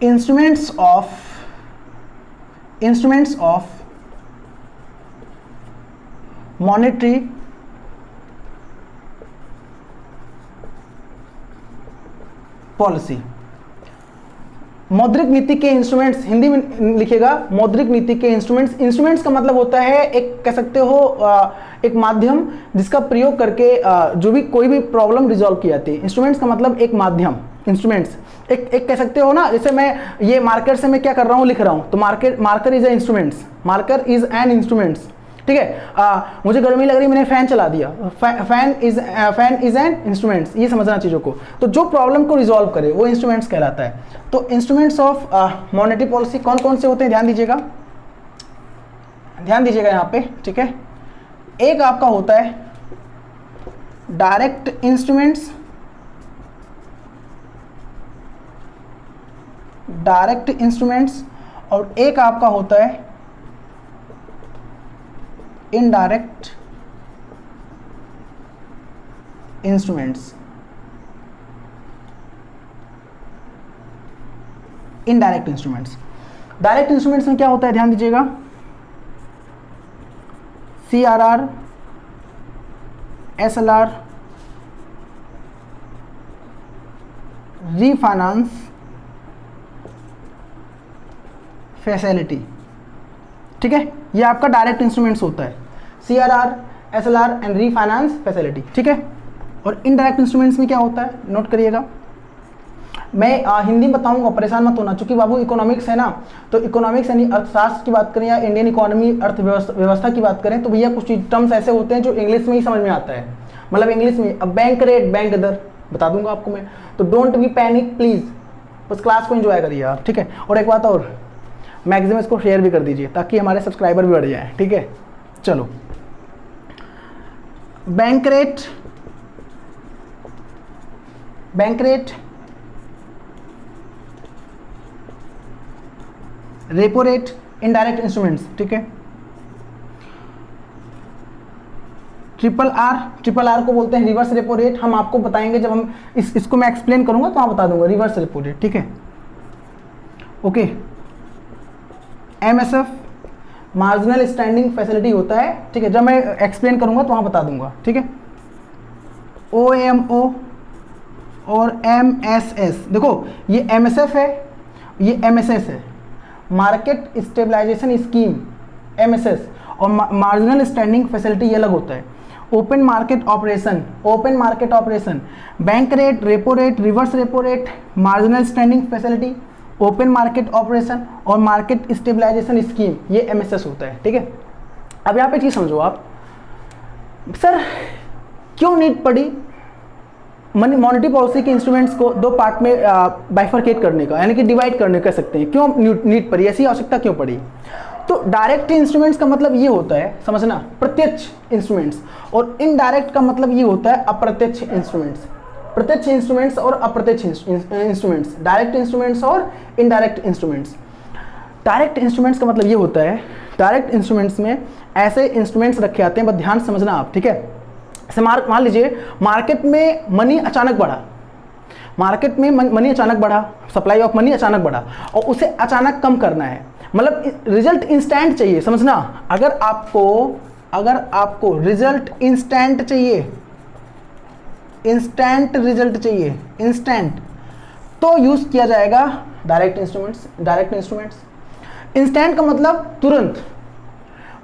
इंस्ट्रूमेंट्स ऑफ मॉनेटरी पॉलिसी। मौद्रिक नीति के इंस्ट्रूमेंट्स, हिंदी में लिखिएगा मौद्रिक नीति के इंस्ट्रूमेंट्स। इंस्ट्रूमेंट्स का मतलब होता है एक, कह सकते हो एक माध्यम जिसका प्रयोग करके जो भी कोई भी प्रॉब्लम रिजॉल्व की जाती है। इंस्ट्रूमेंट्स का मतलब एक माध्यम, इंस्ट्रूमेंट्स एक कह सकते हो ना, जैसे मैं ये मार्कर से मैं क्या कर रहा हूँ, लिख रहा हूँ, तो marker is a instruments, marker is an instruments, ठीक है। मुझे गर्मी लग रही, मैंने फैन चला दिया, फैन इज एन इंस्ट्रूमेंट्स, ये समझना चीज़ों को। तो जो प्रॉब्लम को रिजॉल्व करे वो इंस्ट्रूमेंट्स कहलाता है। तो इंस्ट्रूमेंट्स ऑफ मॉनेटरी पॉलिसी कौन कौन से होते हैं, ध्यान दीजिएगा, ध्यान दीजिएगा यहाँ पे, ठीक है। एक आपका होता है डायरेक्ट इंस्ट्रूमेंट्स, डायरेक्ट इंस्ट्रूमेंट्स, और एक आपका होता है indirect instruments. Indirect instruments, direct instruments में क्या होता है, ध्यान दीजिएगा, CRR, SLR, रीफाइनेंस फैसिलिटी, ठीक है। ये आपका डायरेक्ट इंस्ट्रूमेंट्स होता है, CRR, SLR and refinance facility, ठीक है। और इनडायरेक्ट इंस्ट्रूमेंट्स में क्या होता है, नोट करिएगा। मैं हिंदी बताऊंगा, परेशान मत होना, चूंकि बाबू इकोनॉमिक्स है ना, तो इकोनॉमिक्स यानी अर्थशास्त्र की बात करें या इंडियन इकोनॉमी अर्थव्यवस्था की बात करें, तो भैया कुछ टर्म्स ऐसे होते हैं जो इंग्लिश में ही समझ में आता है, मतलब इंग्लिश में। अब बैंक रेट, बैंक दर बता दूंगा आपको मैं, तो डोंट बी पैनिक प्लीज, बस क्लास को एंजॉय करिए आप, ठीक है। और एक बात और, मैक्सिमम इसको शेयर भी कर दीजिए ताकि हमारे सब्सक्राइबर भी बढ़ जाए, ठीक है। चलो, bank rate, bank rate, repo rate, indirect instruments, ठीक है। ट्रिपल आर को बोलते हैं रिवर्स रेपो रेट, हम आपको बताएंगे जब हम इसको मैं एक्सप्लेन करूंगा तो आप बता दूंगा, रिवर्स रेपो रेट, ठीक है, okay. MSF marginal standing facility होता है, ठीक है, जब मैं एक्सप्लेन करूंगा तो वहां बता दूंगा, ठीक है। OMO और MSS, देखो ये MSF है, ये MSS है, मार्केट स्टेबलाइजेशन स्कीम MSS, और मार्जिनल स्टैंडिंग फैसिलिटी ये अलग होता है। Open market operation, open market operation, bank rate, repo rate, reverse repo rate, marginal standing facility, open market operation और मार्केट स्टेबलाइजेशन स्कीम, ये MSS होता है, ठीक है। अब यहाँ पे चीज समझो आप, सर क्यों नीड पड़ी मॉनेटरी पॉलिसी के इंस्ट्रूमेंट्स को दो पार्ट में बाइफरकेट करने का, यानी कि डिवाइड करने कह सकते हैं, क्यों नीड पड़ी, ऐसी आवश्यकता क्यों पड़ी। तो डायरेक्ट इंस्ट्रूमेंट्स का मतलब ये होता है, समझना, प्रत्यक्ष इंस्ट्रूमेंट्स, और इनडायरेक्ट का मतलब ये होता है अप्रत्यक्ष इंस्ट्रूमेंट्स। प्रत्यक्ष इंस्ट्रूमेंट्स और अप्रत्यक्ष इंस्ट्रूमेंट्स, डायरेक्ट इंस्ट्रूमेंट्स और इनडायरेक्ट इंस्ट्रूमेंट्स। डायरेक्ट इंस्ट्रूमेंट्स का मतलब ये होता है, डायरेक्ट इंस्ट्रूमेंट्स में ऐसे इंस्ट्रूमेंट्स रखे आते हैं, बस ध्यान समझना आप, ठीक है। जैसे मान लीजिए मार्केट में मनी अचानक बढ़ा, मार्केट में मनी अचानक बढ़ा, सप्लाई ऑफ मनी अचानक बढ़ा, और उसे अचानक कम करना है, मतलब रिजल्ट इंस्टेंट चाहिए, समझना। अगर आपको रिजल्ट इंस्टेंट चाहिए, इंस्टेंट रिजल्ट चाहिए, इंस्टेंट, तो यूज किया जाएगा direct instruments. Direct instruments, instant का मतलब तुरंत।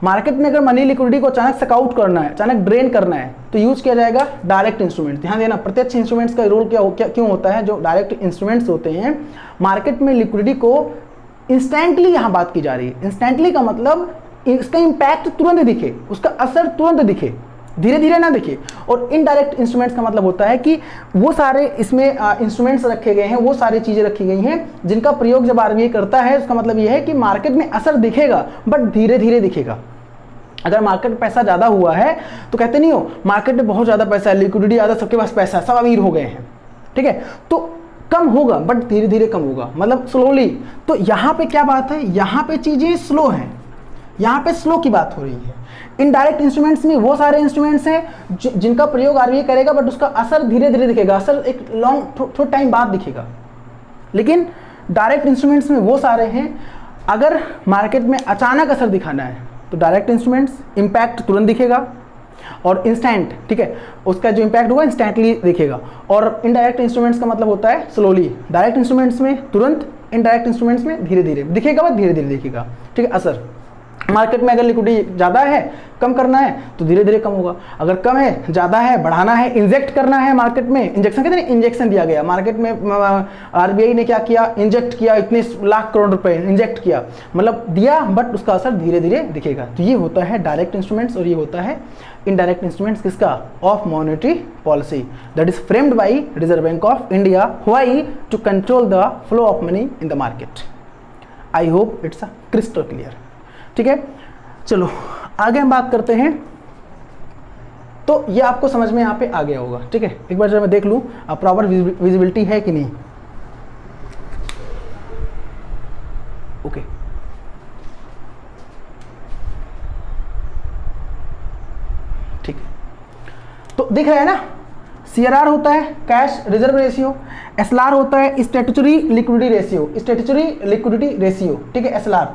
मार्केट में अगर मनी लिक्विडिटी को अचानक सकाउट करना है, अचानक ड्रेन करना है, तो यूज किया जाएगा डायरेक्ट इंस्ट्रूमेंट। ध्यान देना, प्रत्यक्ष इंस्ट्रूमेंट्स का रोल क्यों होता है, जो डायरेक्ट इंस्ट्रूमेंट्स होते हैं, मार्केट में लिक्विडिटी को इंस्टेंटली, यहां बात की जा रही है, इंस्टेंटली का मतलब इसका इंपैक्ट तुरंत दिखे, उसका असर तुरंत दिखे, धीरे धीरे ना दिखे। और इनडायरेक्ट इंस्ट्रूमेंट्स का मतलब होता है कि वो सारे इसमें इंस्ट्रूमेंट्स रखे गए हैं, वो सारी चीजें रखी गई हैं जिनका प्रयोग जब आरबीआई करता है, उसका मतलब ये है कि मार्केट में असर दिखेगा बट धीरे धीरे दिखेगा। अगर मार्केट में पैसा ज्यादा हुआ है तो कहते नहीं हो मार्केट में बहुत ज्यादा पैसा है, लिक्विडिटी ज्यादा, सबके पास पैसा है, सब अमीर हो गए हैं, ठीक है, तो कम होगा बट धीरे धीरे कम होगा, मतलब स्लोली। तो यहाँ पे क्या बात है, यहाँ पे चीजें स्लो हैं, यहाँ पे स्लो की बात हो रही है। इनडायरेक्ट इंस्ट्रूमेंट्स में वो सारे इंस्ट्रूमेंट्स हैं जिनका प्रयोग आरबीआई करेगा बट उसका असर धीरे धीरे दिखेगा, असर एक थोड़ा टाइम बाद दिखेगा। लेकिन डायरेक्ट इंस्ट्रूमेंट्स में वो सारे हैं, अगर मार्केट में अचानक असर दिखाना है तो डायरेक्ट इंस्ट्रूमेंट्स इंपैक्ट तुरंत दिखेगा, और इंस्टेंट, ठीक है, उसका जो इंपैक्ट होगा इंस्टेंटली दिखेगा। और इनडायरेक्ट इंस्ट्रूमेंट्स का मतलब होता है स्लोली। डायरेक्ट इंस्ट्रूमेंट्स में तुरंत, इनडायरेक्ट इंस्ट्रूमेंट्स में धीरे धीरे दिखेगा, बस धीरे धीरे दिखेगा, ठीक है। असर मार्केट में अगर लिक्विडिटी ज़्यादा है, कम करना है तो धीरे धीरे कम होगा, अगर कम है, ज़्यादा है, बढ़ाना है, इंजेक्ट करना है मार्केट में, इंजेक्शन कहते हैं, इंजेक्शन दिया गया मार्केट में, आरबीआई ने क्या किया, इंजेक्ट किया, इतने लाख करोड़ रुपए इंजेक्ट किया, मतलब दिया, बट उसका असर धीरे धीरे दिखेगा। तो ये होता है डायरेक्ट इंस्ट्रूमेंट्स और ये होता है इनडायरेक्ट इंस्ट्रूमेंट्स किसका, of monetary policy that is framed by Reserve Bank of India, why to control the flow of money in the market. I hope it's crystal clear, ठीक है। चलो आगे हम बात करते हैं। तो ये आपको समझ में यहाँ पे आ गया होगा, ठीक है। एक बार जब मैं देख लूँ प्रॉपर विजिबिलिटी है कि नहीं, ओके। ठीक है, तो दिख रहा है ना, CRR होता है कैश रिजर्व रेशियो, SLR होता है statutory liquidity ratio, statutory liquidity ratio, ठीक है, SLR।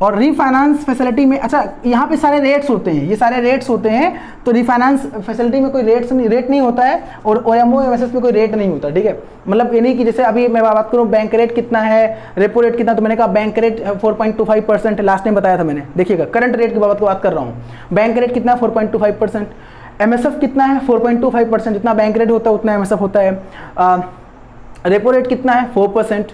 और रीफाइनेंस फैसिलिटी में, अच्छा यहाँ पे सारे रेट्स होते हैं, ये सारे रेट्स होते हैं, तो रीफाइनेंस फैसिलिटी में कोई रेट नहीं होता है, और OMO MSS में कोई रेट नहीं होता, ठीक है। मतलब ये नहीं कि जैसे अभी मैं बात करूँ बैंक रेट कितना है, रेपो रेट कितना, तो मैंने कहा बैंक रेट 4.25% लास्ट टाइम बताया था मैंने, देखिएगा करंट रेट की बात कर रहा हूँ, बैंक रेट कितना 4.25%, MSF कितना है 4.25%, जितना बैंक रेट होता है उतना MSF होता है। रेपो रेट कितना है 4%,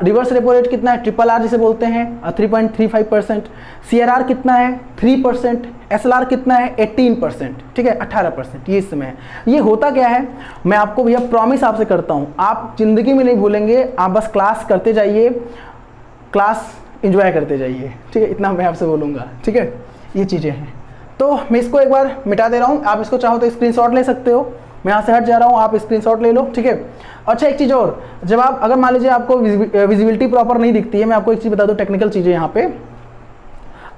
रिवर्स रेपो रेट कितना है RRR जिसे बोलते हैं 3.35%, CRR कितना है 3%, SLR कितना है 18%, ठीक है 18%, ये इसमें है। ये होता क्या है, मैं आपको भैया प्रॉमिस आपसे करता हूँ, आप जिंदगी में नहीं भूलेंगे, आप बस क्लास करते जाइए, क्लास एंजॉय करते जाइए, ठीक है, इतना मैं आपसे बोलूँगा, ठीक है। ये चीज़ें हैं, तो मैं इसको एक बार मिटा दे रहा हूँ, आप इसको चाहो तो स्क्रीनशॉट ले सकते हो, मैं यहाँ से हट जा रहा हूँ, आप स्क्रीनशॉट ले लो, ठीक है। अच्छा एक चीज़ और, जब आप अगर मान लीजिए आपको विजिबिलिटी प्रॉपर नहीं दिखती है, मैं आपको एक चीज़ बता दूँ टेक्निकल चीज़ें यहाँ पे,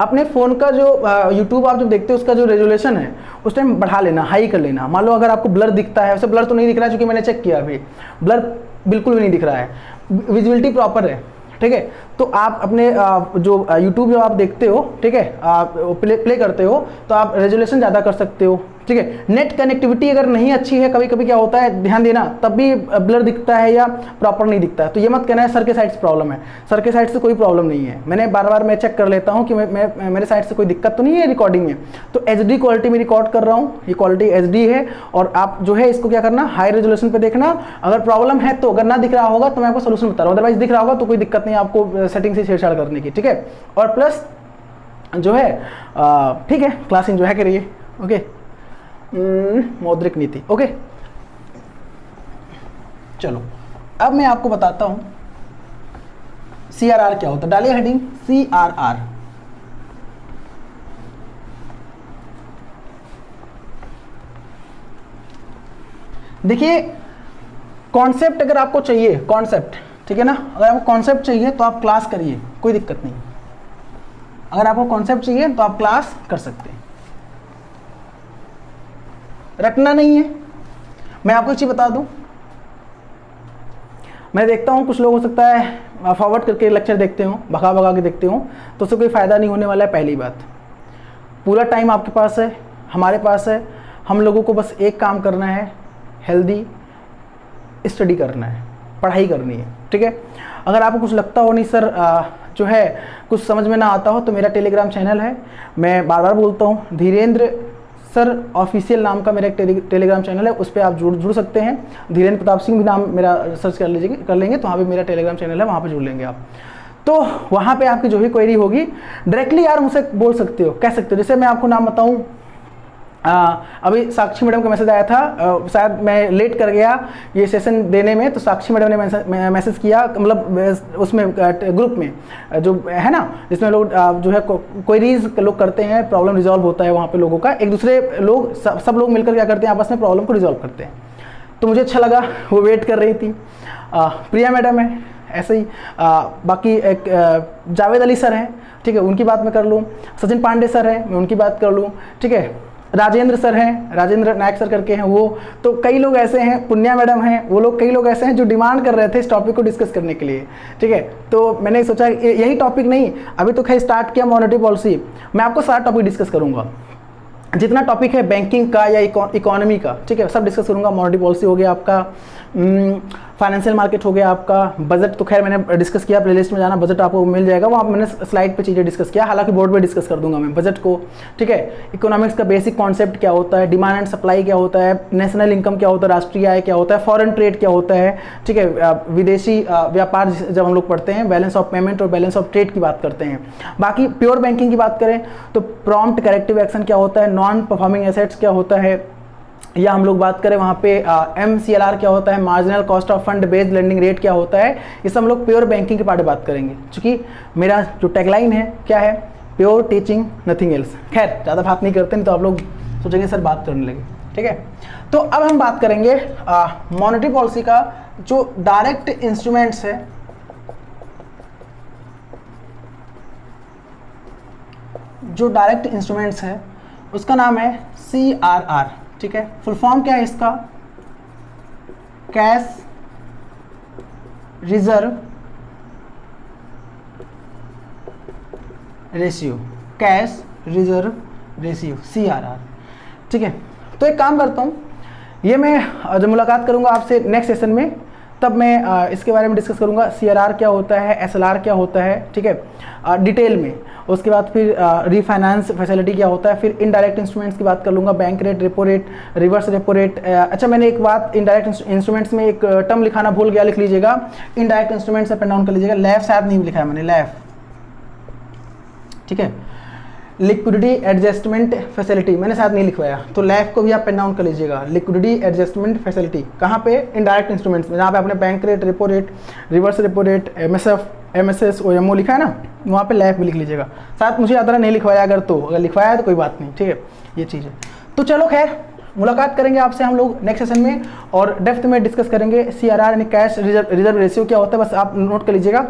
अपने फ़ोन का जो यूट्यूब आप जब देखते हो उसका जो रेजोल्यूशन है उस टाइम बढ़ा लेना, हाई कर लेना। मान लो अगर आपको ब्लर दिखता है, वैसे ब्लर तो नहीं दिख रहा है क्योंकि मैंने चेक किया अभी, ब्लर बिल्कुल भी नहीं दिख रहा है, विजिबिलिटी प्रॉपर है, ठीक है। तो आप अपने जो यूट्यूब जो आप देखते हो, ठीक है, आप प्ले करते हो, तो आप रेजोल्यूशन ज़्यादा कर सकते हो, ठीक है। नेट कनेक्टिविटी अगर नहीं अच्छी है, कभी कभी क्या होता है, ध्यान देना, तब भी ब्लर दिखता है या प्रॉपर नहीं दिखता है, तो ये मत कहना है सर के साइड से प्रॉब्लम है, सर के साइड से कोई प्रॉब्लम नहीं है। मैंने बार बार मैं चेक कर लेता हूँ कि मैं मेरे साइड से कोई दिक्कत तो नहीं है रिकॉर्डिंग में, तो HD क्वालिटी में रिकॉर्ड कर रहा हूँ, ये क्वालिटी HD है। और आप जो है इसको क्या करना, हाई रेजोल्यूशन पे देखना, अगर प्रॉब्लम है तो, अगर ना दिख रहा होगा तो मैं आपको सोल्यूशन बता रहा हूँ, अदरवाइज दिख रहा होगा तो कोई दिक्कत नहीं आपको सेटिंग से छेड़छाड़ करने की, ठीक है। और प्लस जो है ठीक है, क्लास एंजॉय करिए, ओके। मौद्रिक नीति, ओके। चलो अब मैं आपको बताता हूं CRR क्या होता है, डालिए हेडिंग CRR। देखिए कॉन्सेप्ट अगर आपको चाहिए, कॉन्सेप्ट, ठीक है ना, अगर आपको कॉन्सेप्ट चाहिए तो आप क्लास करिए, कोई दिक्कत नहीं। अगर आपको कॉन्सेप्ट चाहिए तो आप क्लास कर सकते हैं, रटना नहीं है। मैं आपको एक चीज़ बता दूं, मैं देखता हूं कुछ लोग हो सकता है फॉरवर्ड करके लेक्चर देखते हो, भगा भगा के देखते हो, तो उससे कोई फ़ायदा नहीं होने वाला है। पहली बात, पूरा टाइम आपके पास है, हमारे पास है, हम लोगों को बस एक काम करना है, हेल्दी स्टडी करना है, पढ़ाई करनी है, ठीक है। अगर आपको कुछ लगता हो नहीं सर जो है कुछ समझ में ना आता हो, तो मेरा टेलीग्राम चैनल है, मैं बार बार बोलता हूँ, धीरेन्द्र सर ऑफिशियल नाम का मेरा एक टेलीग्राम चैनल है, उस पर आप जुड़ सकते हैं। धीरेन्द्र प्रताप सिंह भी नाम मेरा सर्च कर लेंगे तो वहाँ पे मेरा टेलीग्राम चैनल है, वहाँ पे जुड़ लेंगे आप। तो वहाँ पे आपकी जो भी क्वेरी होगी डायरेक्टली यार मुझसे बोल सकते हो, कह सकते हो। जैसे मैं आपको नाम बताऊँ, अभी साक्षी मैडम का मैसेज आया था, शायद मैं लेट कर गया ये सेशन देने में, तो साक्षी मैडम ने मैसेज किया, मतलब उसमें ग्रुप में जो है ना, जिसमें लोग जो है क्वेरीज लोग करते हैं, प्रॉब्लम रिजॉल्व होता है वहाँ पे लोगों का, एक दूसरे लोग सब लोग मिलकर क्या करते हैं, आपस में प्रॉब्लम को रिजॉल्व करते हैं। तो मुझे अच्छा लगा, वो वेट कर रही थी। प्रिया मैडम है ऐसे ही, बाकी एक जावेद अली सर हैं, ठीक है, उनकी बात मैं कर लूँ। सचिन पांडे सर हैं, मैं उनकी बात कर लूँ, ठीक है। राजेंद्र सर हैं, राजेंद्र नायक सर करके हैं वो, तो कई लोग ऐसे हैं, पुण्या मैडम हैं, वो लोग, कई लोग ऐसे हैं जो डिमांड कर रहे थे इस टॉपिक को डिस्कस करने के लिए, ठीक है। तो मैंने सोचा यही टॉपिक नहीं, अभी तो खैर स्टार्ट किया मॉनेटरी पॉलिसी, मैं आपको सारा टॉपिक डिस्कस करूंगा, जितना टॉपिक है बैंकिंग का या इकोनॉमी का, ठीक है, सब डिस्कस करूंगा। मॉनेटरी पॉलिसी हो गया आपका, फाइनेंशियल मार्केट हो गया आपका, बजट तो खैर मैंने डिस्कस किया, प्लेलिस्ट में जाना बजट आपको मिल जाएगा, वहाँ मैंने स्लाइड पे चीज़ें डिस्कस किया, हालांकि बोर्ड पे डिस्कस कर दूंगा मैं बजट को, ठीक है। इकोनॉमिक्स का बेसिक कॉन्सेप्ट क्या होता है, डिमांड एंड सप्लाई क्या होता है, नेशनल इनकम क्या होता है, राष्ट्रीय आय क्या होता है, फॉरेन ट्रेड क्या होता है, ठीक है, विदेशी व्यापार जब हम लोग पढ़ते हैं, बैलेंस ऑफ पेमेंट और बैलेंस ऑफ ट्रेड की बात करते हैं। बाकी प्योर बैंकिंग की बात करें तो प्रॉम्प्ट करेक्टिव एक्शन क्या होता है, नॉन परफॉर्मिंग एसेट्स क्या होता है, या हम लोग बात करें वहाँ पे MCLR क्या होता है, marginal cost of fund based lending rate क्या होता है, ये सब हम लोग प्योर बैंकिंग के बारे में बात करेंगे। क्योंकि मेरा जो टैगलाइन है क्या है, प्योर टीचिंग नथिंग एल्स। खैर ज़्यादा बात नहीं करते, नहीं तो आप लोग सोचेंगे सर बात करने लगे, ठीक है। तो अब हम बात करेंगे मॉनेटरी पॉलिसी का जो डायरेक्ट इंस्ट्रूमेंट्स है, जो डायरेक्ट इंस्ट्रूमेंट्स है उसका नाम है CRR, ठीक है। फुल फॉर्म क्या है इसका, cash reserve ratio, cash reserve ratio CRR, ठीक है। तो एक काम करता हूँ, ये मैं जब मुलाकात करूँगा आपसे नेक्स्ट सेशन में तब मैं इसके बारे में डिस्कस करूँगा, CRR क्या होता है, SLR क्या होता है, ठीक है, डिटेल में। उसके बाद फिर रीफाइनेंस फैसिलिटी क्या होता है, फिर इनडायरेक्ट इंस्ट्रूमेंट्स की बात कर लूँगा, bank rate, repo rate, reverse repo rate. अच्छा मैंने एक बात इनडायरेक्ट इंस्ट्रूमेंट्स में एक टर्म लिखाना भूल गया, लिख लीजिएगा, indirect instruments up and down कर लीजिएगा, लैफ शायद नहीं लिखा है मैंने, लैफ, ठीक है। लिक्विडिटी एडजस्टमेंट फैसिलिटी मैंने शायद नहीं लिखवाया, तो लैफ को भी आप पेन डाउन कर लीजिएगा, लिक्विडिटी एडजस्टमेंट फैसिलिटी कहाँ पे, इनडायरेक्ट इंस्ट्रूमेंट्स में, जहाँ पे आपने bank rate, repo rate, reverse repo rate, MSS OMO लिखा है ना, वहाँ पे लैफ भी लिख लीजिएगा। शायद मुझे याद नहीं लिखवाया, अगर लिखवाया है तो कोई बात नहीं, ठीक है, ये चीज़ है। तो चलो खैर मुलाकात करेंगे आपसे हम लोग नेक्स्ट सेशन में और डेप्थ में डिस्कस करेंगे CRR यानी कैश रिजर्व रेशियो क्या होता है, बस आप नोट कर लीजिएगा।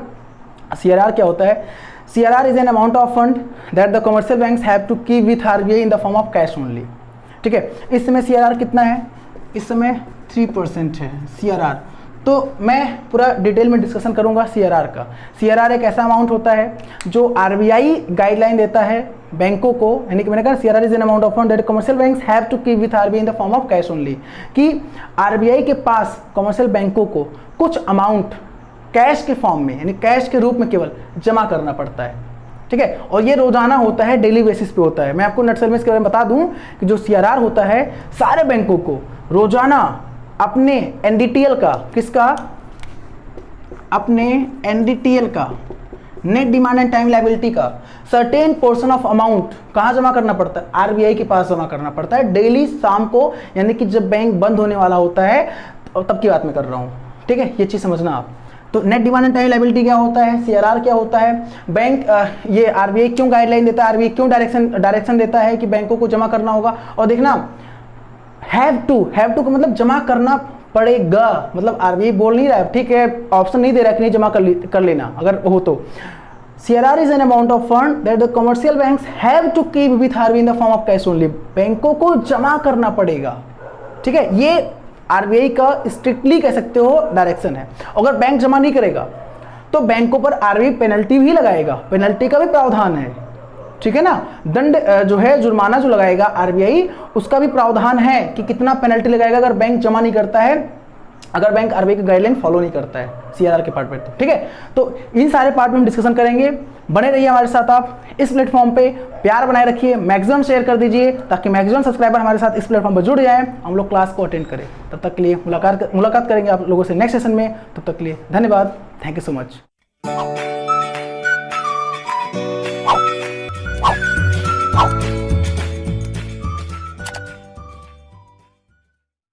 CRR क्या होता है, CRR is an amount of fund that the commercial banks have to keep with RBI in the form of cash only, ठीक है। इस समय CRR कितना है, इस समय 3% है CRR। तो मैं पूरा डिटेल में डिस्कशन करूंगा CRR का। CRR एक ऐसा अमाउंट होता है जो RBI गाइडलाइन देता है बैंकों को, यानी कि मैंने कहा CRR is an amount of fund that commercial banks have to keep with RBI in the form of cash only, कि RBI के पास कमर्शियल बैंकों को कुछ अमाउंट कैश के फॉर्म में, यानी कैश के रूप में केवल जमा करना पड़ता है, ठीक है। और ये रोजाना होता है, डेली बेसिस पे होता है। मैं आपको नटशेल में इसके बारे में बता दूं कि जो CRR होता है सारे बैंकों को रोजाना अपने NDTL का, किसका, अपने NDTL का, net demand and time liability का सर्टेन पोर्शन ऑफ अमाउंट कहाँ जमा करना पड़ता है, RBI के पास जमा करना पड़ता है डेली शाम को, यानी कि जब बैंक बंद होने वाला होता है तब की बात मैं कर रहा हूँ, ठीक है। ये चीज़ समझना आप। तो net demand and time liability क्या होता है, CRR क्या होता है, बैंक ये RBI क्यों गाइडलाइन देता है, RBI क्यों डायरेक्शन देता है कि बैंकों को जमा करना होगा। और देखना हैव टू का मतलब जमा करना पड़ेगा, मतलब RBI बोल नहीं रहा है, ठीक है, ऑप्शन नहीं दे रहा है कि नहीं जमा कर लेना अगर हो तो। CRR is an amount of fund that the commercial banks have to keep with RBI in the form of cash only, बैंकों को जमा करना पड़ेगा, ठीक है। ये RBI का स्ट्रिक्टली कह सकते हो डायरेक्शन है। अगर बैंक जमा नहीं करेगा तो बैंकों पर RBI पेनल्टी भी लगाएगा, पेनल्टी का भी प्रावधान है, ठीक है ना। दंड जो है, जुर्माना जो लगाएगा RBI, उसका भी प्रावधान है कि कितना पेनल्टी लगाएगा अगर बैंक जमा नहीं करता है, अगर बैंक RBI की गाइडलाइन फॉलो नहीं करता है CRR के पार्ट पे, तो ठीक है। तो इन सारे पार्ट में हम डिस्कशन करेंगे, बने रहिए हमारे साथ। आप इस प्लेटफॉर्म पे प्यार बनाए रखिए, मैक्सिमम शेयर कर दीजिए ताकि मैक्सिमम सब्सक्राइबर हमारे साथ इस प्लेटफॉर्म पर जुड़ जाएं, हम लोग क्लास को अटेंड करें। तब तक के लिए मुलाकात करेंगे आप लोगों से नेक्स्ट सेशन में, तब तक के लिए धन्यवाद, थैंक यू सो मच।